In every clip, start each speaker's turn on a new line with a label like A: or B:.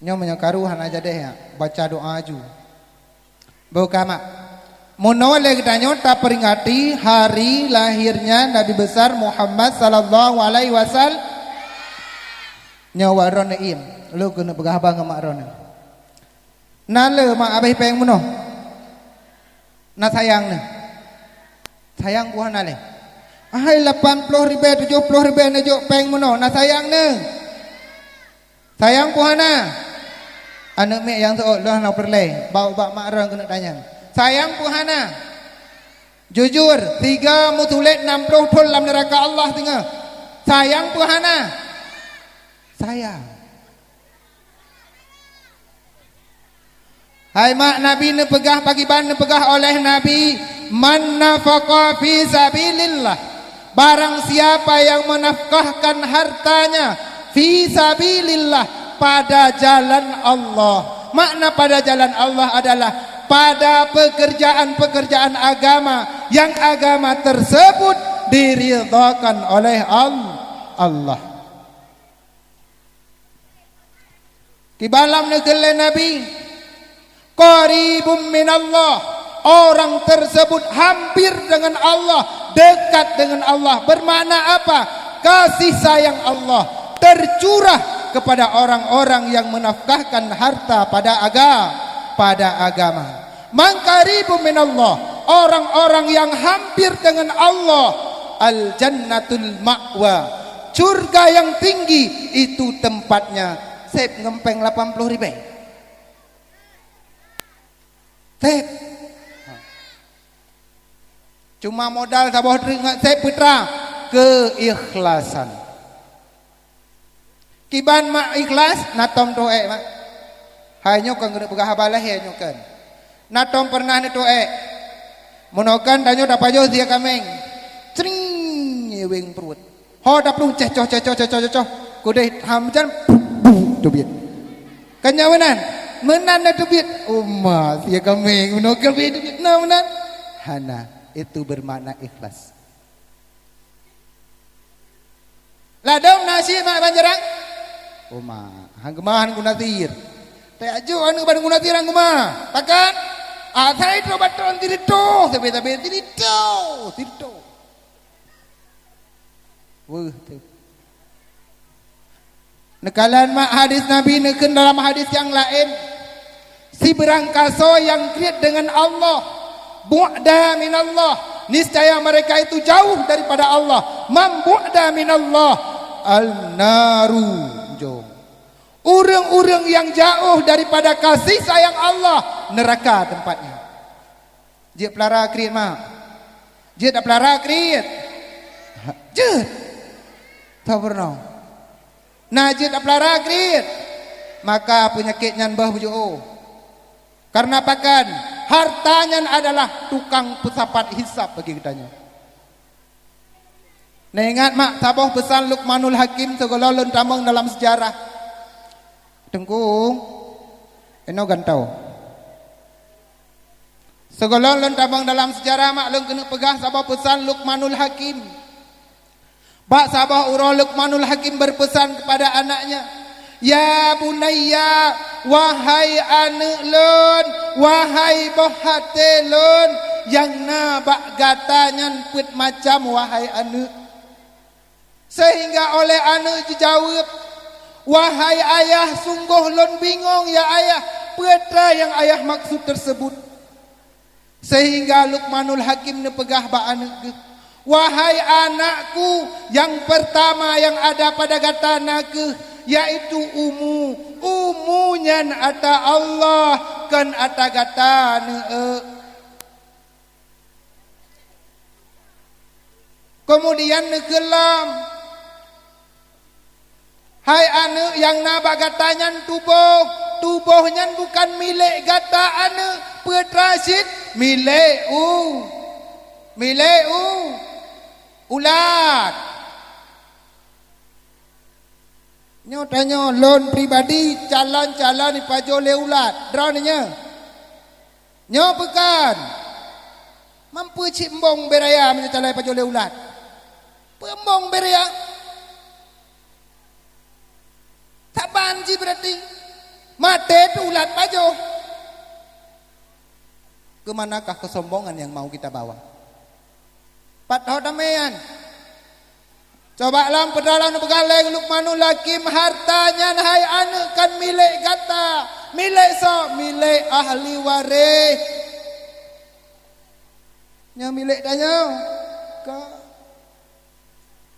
A: Nyo menyakaruhan aja deh ya, baca doa aju. Bukama. Menoleh danyo tak peringati hari lahirnya Nabi besar Muhammad sallallahu alaihi wasallam. Nyawa ron im, lu kena pegah bang mak ron. Nale mak abah peng meno. Na sayang ne. Sayang buah nale. Ahai 80.000 70.000 nejo peng meno, na sayang ne. Sayang buah na. Anak mek yang seok lah nak perleh, bau bak mak ron kena tanya. Sayang puhana. Jujur, 3 mutulet 60 thul dalam neraka Allah tengah. Sayang puhana. Sayang. Hai mak Nabi ne pegah pagi ban ne pegah oleh Nabi, man nafaqa fi sabilillah. Barang siapa yang menafkahkan hartanya fi sabilillah pada jalan Allah. Makna pada jalan Allah adalah pada pekerjaan-pekerjaan agama yang agama tersebut diridhakan oleh Allah. Kibalam negeri Nabi qaribum minallah, orang tersebut hampir dengan Allah, dekat dengan Allah. Bermakna apa? Kasih sayang Allah tercurah kepada orang-orang yang menafkahkan harta pada agama. Man qaribum minallah, orang-orang yang hampir dengan Allah. Al jannatul ma'wa, surga yang tinggi itu tempatnya. Sep ngempeng 80.000. Sep cuma modal sabah teringat sep putra keikhlasan. Kiban mak ikhlas natom doa mak. Hanya kan kena pegah habalah ya nyokan. Natom pernah ni doa. Monokan danyo dapat jo dia kameng. Cring nyeweng perut. Ho dak perlu cecoh. Kudai hamjan tubit. Kanyawanan menan na tubit. Umma dia kameng monokan tubit na menan. Hana itu bermakna ikhlas. Ladom nasi mak banjarang. Umma hangemahan gunatir. Tak aju anu ban guna tirang kuma. Takkan? Athai tro baton tirito, tabe tirito. Wah tu. Nekalan mak hadis Nabi neken dalam hadis yang lain. Si berangkaso yang kriat dengan Allah, bu'da minallah. Niscaya mereka itu jauh daripada Allah. Man bu'da minallah al-naru. Jom. Orang-orang yang jauh daripada kasih sayang Allah, neraka tempatnya. Dia pelara kriat mak. Dia tak pelara kriat. Dia tak pernah. Nah dia tak pelara kriat. Maka penyakitnya bah bujo. Karena pakan hartanya adalah tukang pesapat hisap bagi kitanya. Nah ingat mak sabah pesan Luqmanul Hakim segololon tambang dalam sejarah. Tengkung eno gantau segolong tabang dalam sejarah mak leng kena pegah sabah pesan Luqmanul Hakim. Bak sabah urang Luqmanul Hakim berpesan kepada anaknya, ya bunayya, wahai anak lun, wahai bohate lun, yang na bak gatanyan put macam wahai anak. Sehingga oleh anak dijawab, wahai ayah, sungguh lon bingung ya ayah, putra yang ayah maksud tersebut. Sehingga Luqmanul Hakim nepegah ba anak, wahai anakku, yang pertama yang ada pada gata naku yaitu umunya ata Allah kan ata gata ne. Kemudian negelam, hai anak yang nabak gatanya tubuhnya bukan milik gata anak petrasid, milik ulat. Nyotanya loan pribadi calon-calon dipajole ulat. Dronnya. Nyo bukan. Mampu cimbong beraya menyecalai pajole ulat. Pembong beraya. Tak banji berarti. Mate tu ulat baju. Kemanakah kesombongan yang mau kita bawa? Patah damian. Coba lam pedalang begaleng Luqmanul Hakim hartanya hai anak kan milik kata. Milik milik ahli waris. Nya milik tanya.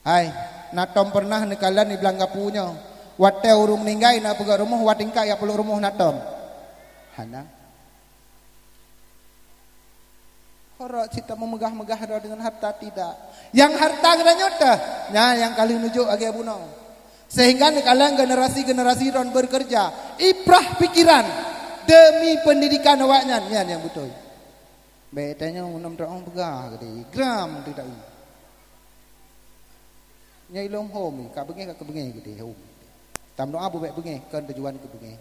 A: Hai, natom pernah nekalan di belanga punya. Wate urung ninggai na pega rumah watingka ya perlu rumah natom. Hana. Orang cita memegah-megah dengan harta tidak. Yang harta kena nyota, nah yang kali nujuk agi abunau. Sehingga nekalan generasi-generasi ron bekerja, iprah pikiran demi pendidikan awaknya, yang betul. Betanya unam terang pegah gede, gram tidak. Nyai lom home, kak bengi kak bengi gede home. Tam doa bu baik bengi, kan tujuan ke bengi.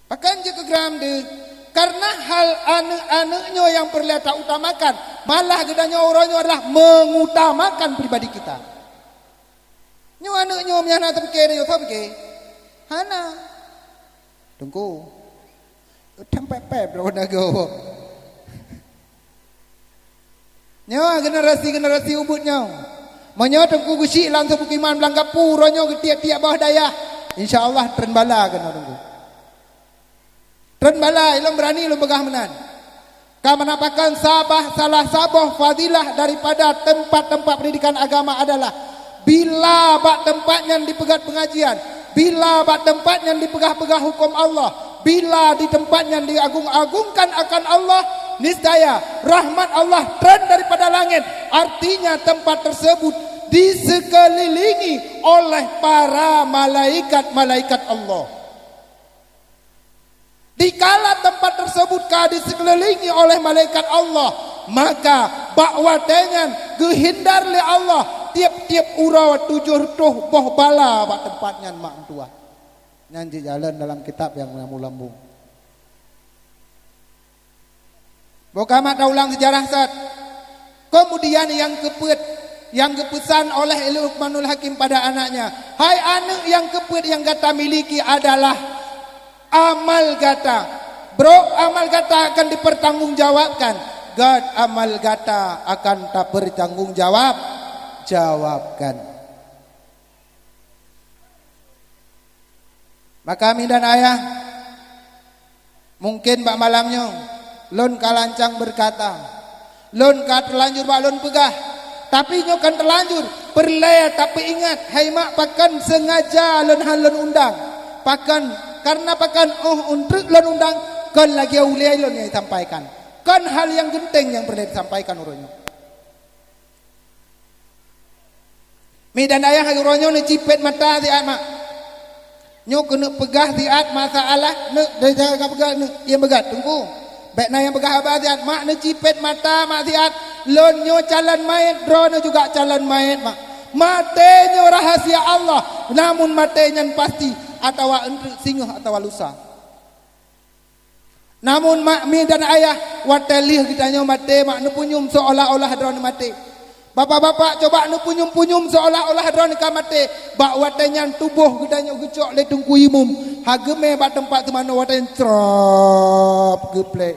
A: Pakan je ke gram de. Karena hal anak-anaknya yang perlu tak utamakan, malah gedanya orangnya adalah mengutamakan pribadi kita. Nyo anaknya menyana terpikir dia terpikir, hana, tunggu, tempe berapa nago. Nyo generasi ubutnya, menyo tunggu gusi langsung bukiman belangga puronyo tiap-tiap bawah daya, insyaallah tren bala kena tunggu. Tren bala ilmu berani ilmu begah menan. Kau menampakkan salah sabah fadilah daripada tempat-tempat pendidikan agama adalah bila bak tempatnya dipegat pengajian, bila bak tempatnya dipegah-pegah hukum Allah, bila di tempatnya diagung-agungkan akan Allah, niscaya rahmat Allah tren daripada langit. Artinya tempat tersebut disekelilingi oleh para malaikat-malaikat Allah. Dikala tempat tersebut disekelilingi oleh malaikat Allah, maka bakwatengan gehindar le Allah tiap-tiap urau 7 boh bala bak tempatnya mak tua. Nyanji jalan dalam kitab yang lambung. Boka mak ulang sejarah sat. Kemudian yang kepesan oleh Luqmanul Hakim pada anaknya, hai anak yang kepet yang kata miliki adalah amal gata. Bro, amal gata akan dipertanggungjawabkan. God, amal gata akan tak bertanggungjawabkan. Maka kami dan ayah mungkin bak malamnya lon kalancang berkata, lon ka terlanjur bak lon pegah, tapi nyo kan terlanjur perlaya tapi ingat, hai mak pakan sengaja lon halon undang. Pakan karena pakan untuk lon undang kan lagi uliai lon yang disampaikan. Kan hal yang genting yang perlu disampaikan urunyo. Mi dan ayah urunyo ni cipet mata siat mak. Nyo kena pegah siat masalah ne dari jaga pegah ne yang begat tunggu. Baik na yang pegah abah siat mak ne cipet mata mak siat lon nyo calon mayat drone juga calon mayat mak. Matenya rahasia Allah, namun matenya pasti atau singuh atau lusa. Namun mak mi dan ayah watelih kitanya mate mak nu punyum seolah-olah drone mate. Bapak-bapak coba nu punyum-punyum seolah-olah drone ka mate. Bak watenya tubuh kitanya gecok le tungku imum. Hageme bak tempat tu mana waten trop geplek.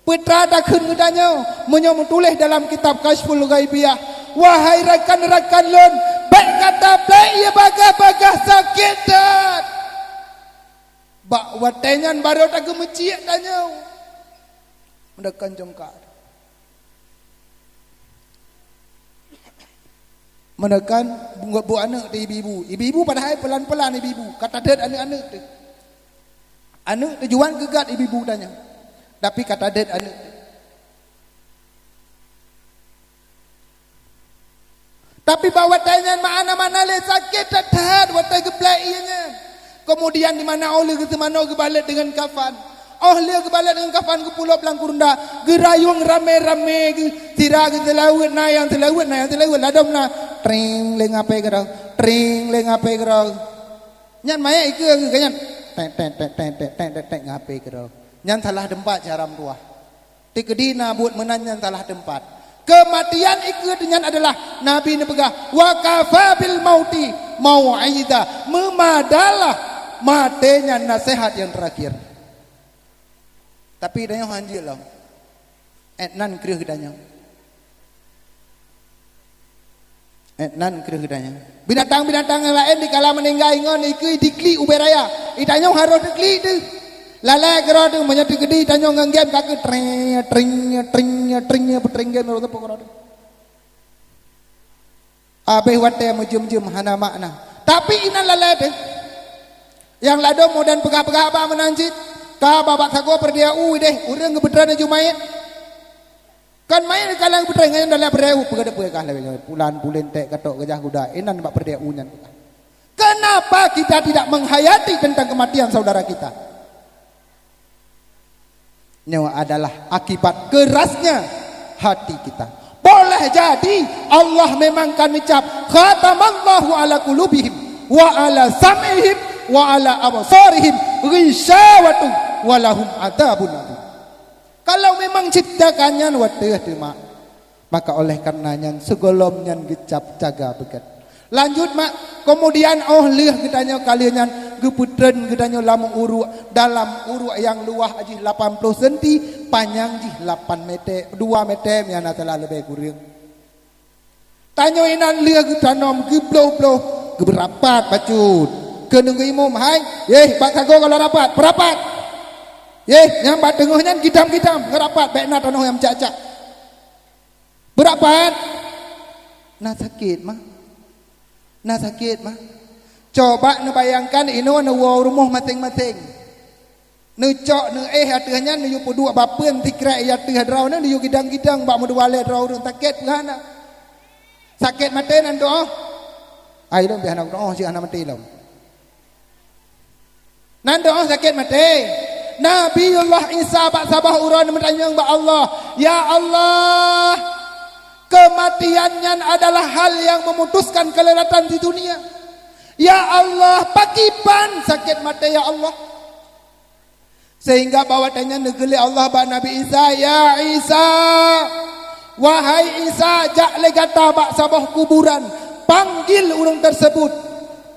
A: Putra dah kun kitanya menyo tulis dalam kitab Kasyful Ghaibiyah. Wahai rakan-rakan lon, baik kata play ia bagah-bagah sakit dah. Bak watenyan baru tak gemeciak tanya. Mendekan jongkar. Menekan bu anak di ibu. Ibu padahal pelan-pelan ibu. Kata det anak-anak tu. Anak tujuan gegat ibu tanya. Tapi kata det anak tu. Tapi bawa tanya mana-mana le sakit dah watai geblek ianya. Kemudian di mana oleh ke mana gebalik dengan kafan. Oh dia gebalik dengan kafan ke pulau Pelangkurunda. Gerayung rame-rame tira ke selawat na yang selawat ladom na tring le ngapai gerau. Tring le ngapai gerau. Nyan maya ike ganyan. Tek ngapai gerau. Nyan salah tempat jaram tua. Tikedi na buat menanya salah tempat. Kematian ikut dengan adalah Nabi ini pegah wa kafa bil mauti mau'ida, matenya nasihat yang terakhir. Tapi danyo hanjil lah. Etnan kreuh danyo. Etnan kreuh danyo. Binatang-binatang yang lain di kala meninggal ingon iku dikli uberaya. Itanyo harus dikli tu. Lalai kero tu menyatu gede itanyo nganggem kaki tring putring game ro pokok ro. Abe wate mujum-jum hana makna. Tapi inan lalai tu. Yang lado modan pegah-pegah apa menanjit. Ka babak sago perdia deh urang ngebedran jumain. Kan main kalang bedran ngayon dalam berdeu pegah pulan tek katok gejah kuda inan bak perdia nyan. Kenapa kita tidak menghayati tentang kematian saudara kita? Nyawa adalah akibat kerasnya hati kita. Boleh jadi Allah memang kan ucap khatamallahu ala qulubihim wa ala sam'ihim wa ala absarihim ghishawatu walahum adzabun adzim. Kalau memang ciptakannya wateh mak, maka oleh karenanya segolomnya gecap jaga beget. Lanjut mak, kemudian leh gedanya kalian geputren gedanya lamu uru dalam uru yang luah aji 80 cm, panjang ji 8 meter, 2 meter yang telah lebih kurang. Tanyo inan leh gedanom gebloh-bloh geberapat bacut. Kenunggu imum hai, bak sago kalau rapat, berapat. Nyambat denguhnya kitam-kitam ngerapat baikna tanah yang cacak. Berapat. Nah sakit mah. Coba bayangkan ino na rumah masing-masing. Nu cok nu hatinya nu yu dua bapeun tikra ya teh draw nu yu gidang-gidang bak mu wale draw urang sakit ngana. Sakit mate nan doa. Ai dong bihan doa si ana mati lom. Nan doa sakit mate. Nabiullah Isa bak sabah uran bertanya kepada Allah, ya Allah, kematiannya adalah hal yang memutuskan kelelatan di dunia. Ya Allah, pakipan sakit mata ya Allah. Sehingga bawatannya negeli Allah bak Nabi Isa, ya Isa, wahai Isa, jak legata bak sabah kuburan, panggil orang tersebut.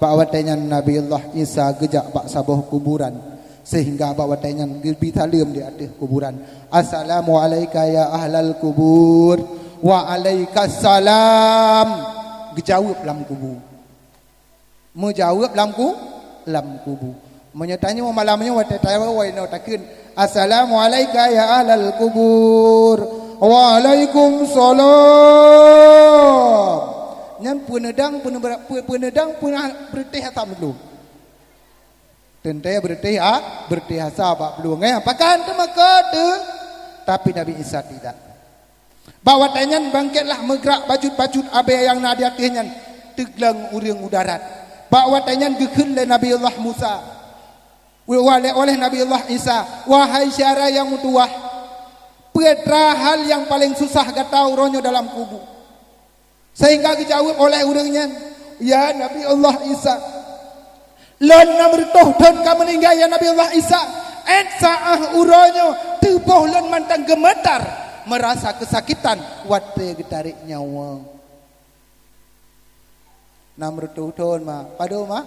A: Bawatannya Nabiullah Isa gejak bak sabah kuburan. Sehingga bawa tangan gelbi talim di atas kuburan. Assalamualaikum ya ahlal kubur. Wa alaikassalam. Gejawab dalam kubur. Menjawab dalam kubur. Menyatanya malamnya wata tawa wa ino takun. Assalamualaikum ya ahlal kubur. Waalaikumsalam. Nyan penedang bertih atam dulu. Tentu bertih sahabat belum pakan tu maka tu. Tapi Nabi Isa tidak. Bawa tanyan bangkitlah megrak bajut-bajut abe yang nadi atihnya teglang urang udarat. Bawa tanyan gekeun le Nabi Allah Musa. Oleh Nabi Allah Isa, wahai syara yang mutuah, petra hal yang paling susah gatau ronyo dalam kubur. Sehingga dijawab oleh urangnya, ya Nabi Allah Isa, lon namrutuh don ka meninggal ya Nabi Allah Isa. Saah uronyo tubuh lon mantang gemetar merasa kesakitan wate getarik nyawa. Namrutuh don ma padu ma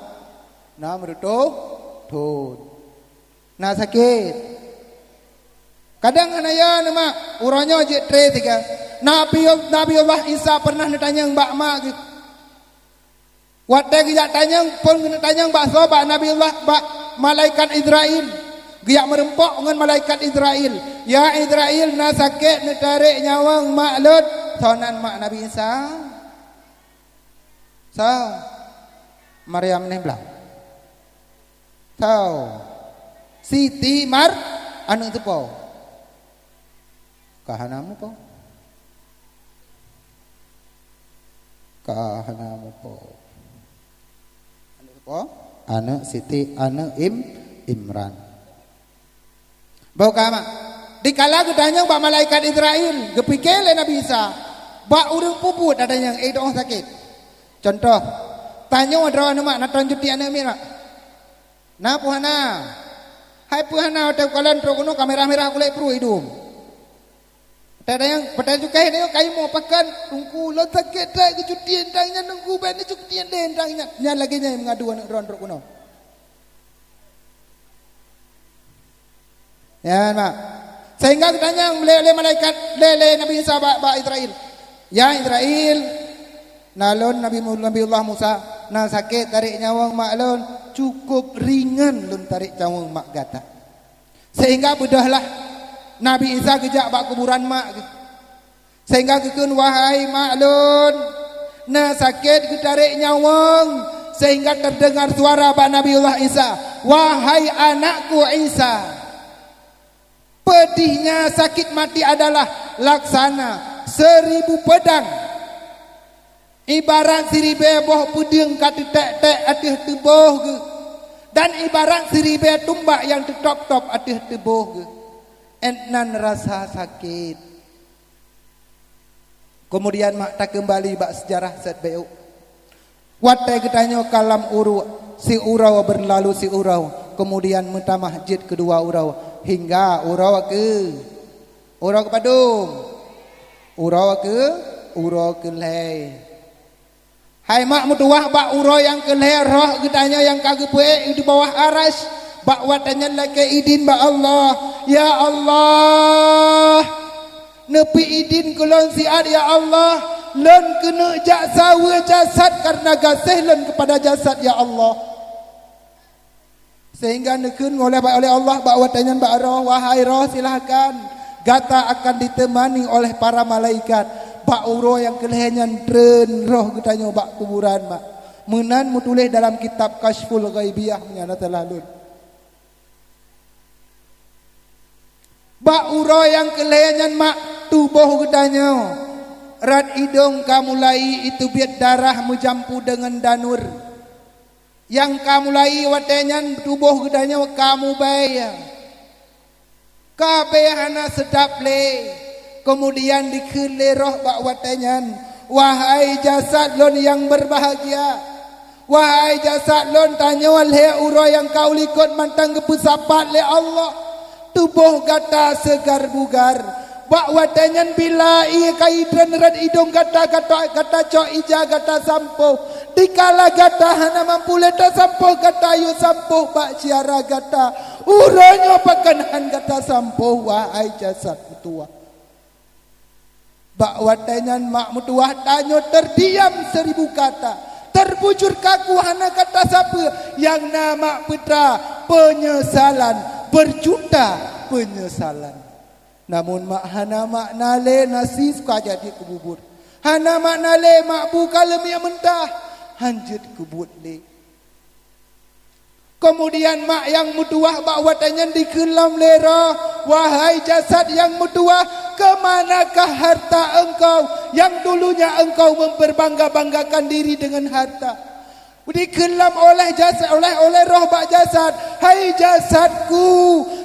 A: namrutuh don. Nah sakit. Kadang anaya nama uronyo je tre tiga. Nabi Allah Isa pernah ditanya mbak mak gitu. Waktu dia tanya pun tanya bakso bak Nabi Allah bak malaikat Israel. Dia merempok dengan malaikat Israel. Ya Israel na sakit na tarik nyawang maklud. Sonan mak Nabi Isa. So Maryam ni belah. So Siti Mar anu tu po. Kahanamu po. Kahanamu po. Anak Siti anak Imran. Bau kama. Dikala gedanya bak malaikat Israel, gepikir le Nabi Isa. Bak urang puput ada yang dong sakit. Contoh, tanya adra anu mak natan juti anak mi mak. Na puhana. Hai puhana atau kalian trokono kamera merah kulai pro hidung. Ada yang pada juga ini kayu mau pakan tunggu lo sakit dah kejutian dangnya nunggu bani kejutian deh dangnya nya lagi nya mengadu anak ron kuno. Ya mak. Sehingga katanya oleh malaikat lele Nabi Isa ba Israel. Ya Israel, nalon Nabiullah Musa, na sakit tarik nyawang mak lon, cukup ringan lon tarik nyawang mak gata. Sehingga bedahlah Nabi Isa kejak bak kuburan mak. Sehingga kekun wahai mak lon, na sakit ketarik nyawang, sehingga terdengar suara bak Nabiullah Isa, wahai anakku Isa. Pedihnya sakit mati adalah laksana 1000 pedang. Ibarat siribe boh pedang kata tek-tek atih tubuh ke. Dan ibarat siribe tumbak yang tetop-top atih tubuh ke. Entnan rasa sakit. Kemudian mak tak kembali bak sejarah set beuk. Watai ketanya kalam uru, si urau berlalu si urau. Kemudian mentah masjid kedua urau. Hingga urau ke padung, urau ke leh. Hai mak mutuah bak urau yang ke leh roh gedanya yang kagak puek di bawah aras. Bak watanya laki idin bak Allah. Ya Allah, nepi idin kulon siat ya Allah. Lon kena jaksawa jasad karena gasih lon kepada jasad ya Allah. Sehingga nekun oleh Allah bak watanyan bak roh, wahai roh silahkan. Gata akan ditemani oleh para malaikat. Bak uro yang kelehenyan tren roh katanya bak kuburan mak. Menan mutulis dalam kitab Kashful Ghaibiyah nyana telalun. Bak uro yang kelehenyan mak tubuh katanya. Rat hidung kamulai itu biar darah menjampu dengan danur. Yang kamu lai watenyan tubuh gedanya kamu bayar. Kabehana sedap le. Kemudian dikele roh bak watenyan. Wahai jasad lon yang berbahagia. Wahai jasad lon tanya walhe uro yang kau likut mantang kepusapat le Allah. Tubuh gata segar bugar. Bak watenyan bila ia kaidran red hidung gata cok ija gata sampo. Dikala gata hana mampu leta sampo gata yu sampo bak ciara gata. Uranyo pakanhan gata sampo wahai jasad mutua. Bak watenyan mak mutua tanyo terdiam 1000 kata. Terbujur kaku hana kata siapa yang nama putra penyesalan berjuta penyesalan. Namun mak hana mak nale nasif kaja di kubur. Hana mak nale mak buka lemia mentah hanjut kubur le. Kemudian mak yang mutuah bak watannya dikelam lera. Wahai jasad yang mutuah, kemanakah harta engkau yang dulunya engkau memperbangga-banggakan diri dengan harta? Dikelam oleh jasad, oleh roh bak jasad. Hai jasadku,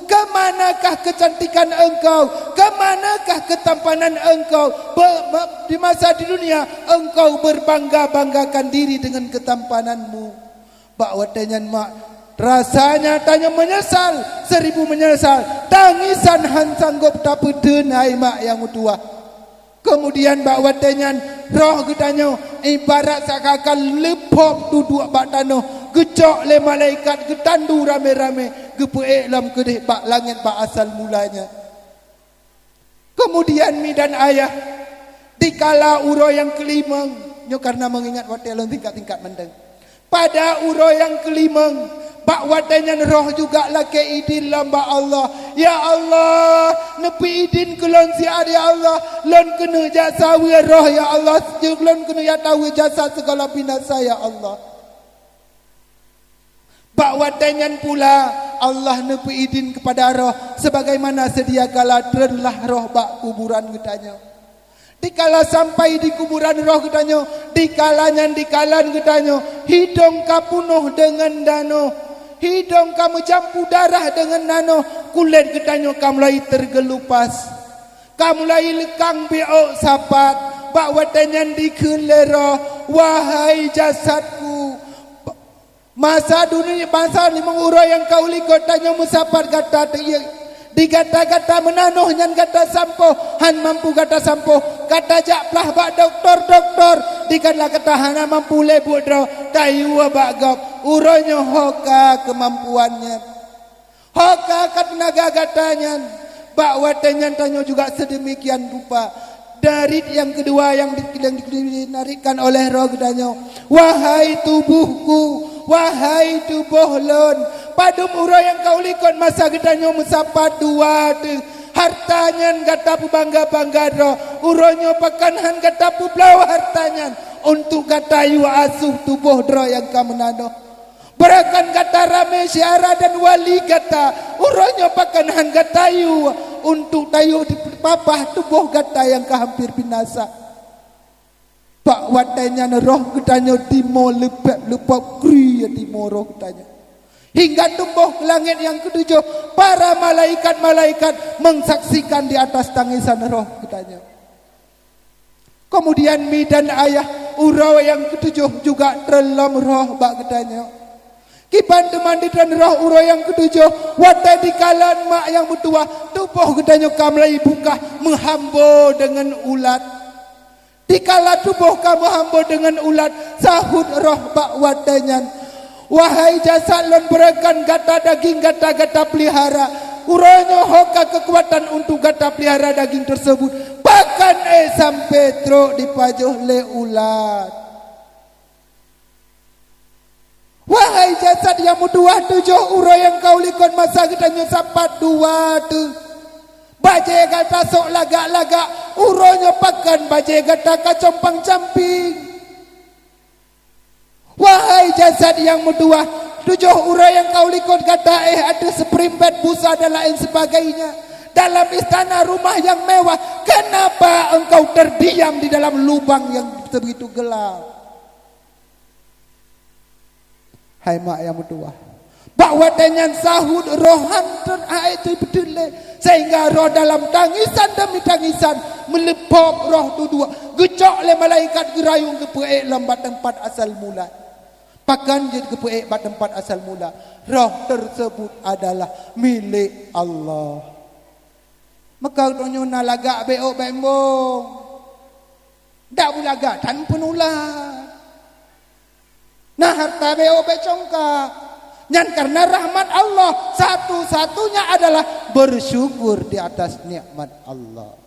A: kemanakah kecantikan engkau? Kemanakah ketampanan engkau? Di masa di dunia engkau berbangga-banggakan diri dengan ketampananmu. Bak watanyan mak rasanya tanya menyesal, 1000 menyesal. Tangisan han sanggup tak pedenai mak yang mutua. Kemudian bak watanyan roh getanya ibarat sakakan lepop duduk bak tanah. Gecok le malaikat getandu rame-rame. Gepeek lam kedih bak langit bak asal mulanya. Kemudian mi dan ayah dikala uro yang kelima nyo karena mengingat watelon tingkat-tingkat mendeng. Pada uro yang kelima bak watanyan roh juga laki idin lamba Allah. Ya Allah, nepi idin kelon siar ya Allah. Lon kena jasa roh ya Allah. Lon kena ya tahu jasa segala binasa ya Allah. Bak watanyan pula Allah nepi idin kepada roh sebagaimana sedia kala terenlah roh bak kuburan getanya. Dikala sampai di kuburan roh getanya, dikalan getanya, hidung kapunuh dengan dano. Hidung kamu jampu darah dengan nano. Kulit getanya kamu mulai tergelupas. Kamu mulai lekang beok sapat. Bak watanyan dikelera. Wahai jasadku, masa dunia bangsa 5 urang yang kau likut tanya musapat kata digata-gata menanuh nyan gata sampo han mampu gata sampo kata jakplah bak doktor dikatlah kata hana mampu lebut draw tayu bak gap uronyo hoka kemampuannya Hoka kat naga katanya, bakwa tanya juga sedemikian rupa. Dari yang kedua yang dinarikan oleh roh katanya, wahai tubuhku, wahai tubuh lon, padum uro yang kau likon masa katanya musapa dua tu. Hartanya kata pu bangga roh, uronyo pakanhan kata pu belau hartanya untuk kata yu asuh tubuh roh yang kamu nano. Berakan kata rame syara dan wali kata uronyo pakanhan kata yu untuk tayu di papah tubuh kata yang hampir binasa. Pak watanya roh katanya timo lepap kri ya timo roh katanya. Hingga tumbuh ke langit yang ketujuh, para malaikat-malaikat mengsaksikan di atas tangisan roh katanya. Kemudian mi dan ayah urau yang ketujuh juga terlam roh bak katanya. Kipan teman di dan roh urau yang ketujuh, watai di kalan mak yang bertua, tubuh katanya kamlai buka menghambo dengan ulat. Dikala tubuh kamu hambo dengan ulat, sahut roh bak watanya, wahai jasad lon berakan gata daging gata pelihara, uronyo hoka kekuatan untuk gata pelihara daging tersebut, bahkan sampai truk dipajuh le ulat. Wahai jasad yang muduah tujuh uro yang kau likon masa katanya sapat dua tu, bajai gata sok lagak-lagak, uronyo pakan bajai gata kacompang camping. Wahai jasad yang muduah, tujuh urai yang kau likut kata ada seperimpet busa dan lain sebagainya dalam istana rumah yang mewah. Kenapa engkau terdiam di dalam lubang yang begitu gelap? Hai mak yang muduah, bahwa dengan sahut roh hantar itu betul sehingga roh dalam tangisan demi tangisan melepop roh tu dua gecok le malaikat gerayung ke peek lembat tempat asal mula. Pakan jadi kepuek pada tempat asal mula. Roh tersebut adalah milik Allah. Maka donyo na lagak beok bembong. Dak bulagak tanpa nular. Nah harta beok becongka. Dan karena rahmat Allah satu-satunya adalah bersyukur di atas nikmat Allah.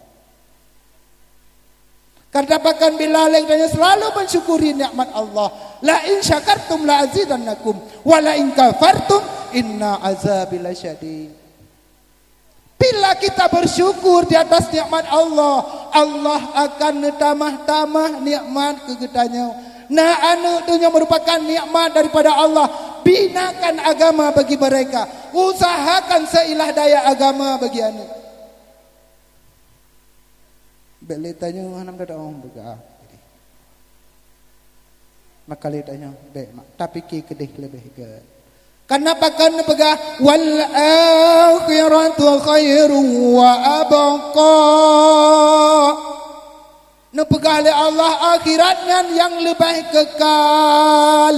A: Karena bahkan bila dan selalu mensyukuri nikmat Allah. La in syakartum la azidannakum wa la in kafartum inna azabi lasyadid. Bila kita bersyukur di atas nikmat Allah, Allah akan tamah-tamah nikmat kegetanya. Nah anu dunia merupakan nikmat daripada Allah. Binakan agama bagi mereka. Usahakan seilah daya agama bagi anu. Beli tanya hanam dah orang bergah. Maka le tanya baik mak tapi ki kedih lebih ke. Kenapa kan bergah wal akhiratu khairu wa abqa. Nu bergah le Allah akhiratnya yang lebih kekal.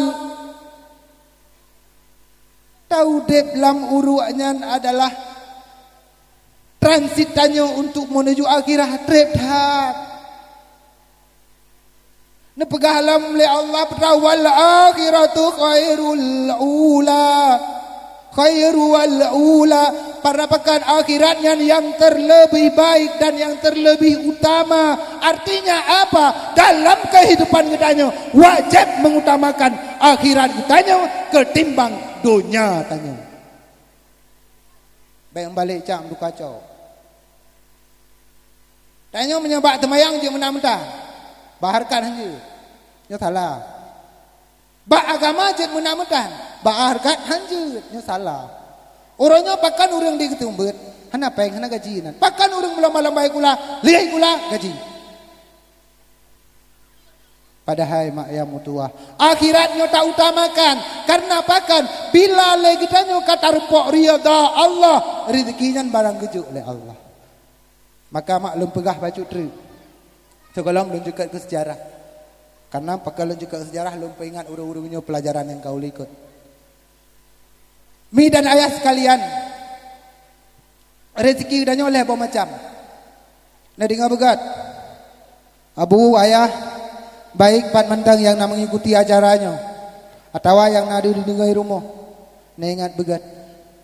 A: Tahu dep lam uruannya adalah transitannya untuk menuju akhirat terhad. Nepegahlam le Allah wal akhiratu khairul ula. Khairul ula. Para pekan akhiratnya yang terlebih baik dan yang terlebih utama. Artinya apa? Dalam kehidupan kitanya wajib mengutamakan akhirat kitanya ketimbang dunia tanya. Baik balik cam du kacau. Tanya menyebab temayang je mentah-mentah. Baharkan hanya. Nya salah. Ba agama je mentah-mentah. Baharkan hanya. Nya salah. Orangnya pakan orang di ketumbet. Hana peng hana gaji nan. Pakan orang malam-malam baik kula, lihai kula gaji. Padahal mak yang mutua akhiratnya tak utamakan. Karena pakan bila lagi tanya kata rupok riyadha Allah, rezekinya barang gejuk oleh Allah. Maka mak lum pegah baju tri. Sekolah lum juga ke sejarah. Karena pakai lum juga ke sejarah lum ingat urung-urungnya pelajaran yang kau ikut. Mi dan ayah sekalian, rezeki udahnya oleh apa macam. Nah dengar begat. Abu ayah baik pan mandang yang nak mengikuti acaranya atau yang nak di dengai rumah. Nah ingat begat.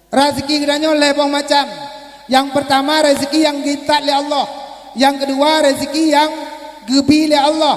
A: Rezeki kedanyo lebih macam. Yang pertama rezeki yang gintat oleh Allah. Yang kedua rezeki yang gebi oleh Allah.